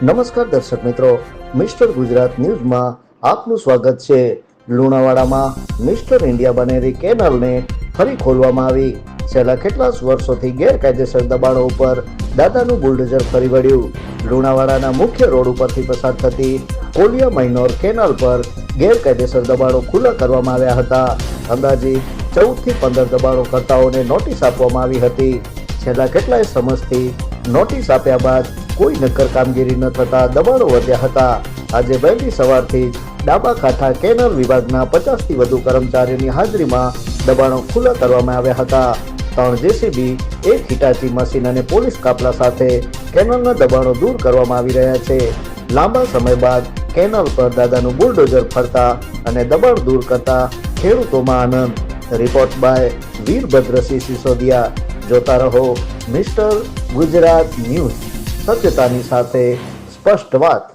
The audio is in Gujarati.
નમસ્કાર દર્શક મિત્રો, મિસ્ટર ગુજરાત ન્યૂઝમાં આપનું સ્વાગત છે। લુણાવાડામાં મિસ્ટર ઇન્ડિયા બનેલી કેનાલને ફરી ખોલવામાં આવી। છેલ્લા કેટલાક વર્ષોથી ગેરકાયદેસર દબાણો ઉપર દાદાનું બુલડોઝર ફરી વળ્યું। લુણાવાડાના મુખ્ય રોડ ઉપરથી પસાર થતી કોલિયા માઇનોર કેનાલ પર ગેરકાયદેસર દબાણો ખુલ્લા કરવામાં આવ્યા હતા। અંદાજિત 14 થી 15 દબાણોકર્તાઓને નોટિસ આપવામાં આવી હતી। છેલ્લા કેટલાય સમયથી નોટિસ આપ્યા બાદ કોઈ નક્કર કામગીરી ન થતા દબાણો વધ્યા હતા। આજે વહેલી સવારથી જ ડાબા કાંઠા કેનાલ વિભાગના 50 થી વધુ કર્મચારીઓની હાજરીમાં દબાણો ખુલ્લા કરવામાં આવ્યા હતા। 3 જેસીબી, 1 હિટાચી મશીન અને પોલીસ કાફલા સાથે કેનાલના દબાણો દૂર કરવામાં આવી રહ્યા છે। લાંબા સમય બાદ કેનાલ પર દાદાનું બુલડોઝર ફરતા અને દબાણ દૂર કરતા ખેડૂતોમાં આનંદ। Report by Virbhadrasinh Sisodiya. જોતા રહો મિસ્ટર ગુજરાત ન્યૂઝ, સત્યતાની સાથે સ્પષ્ટ વાત।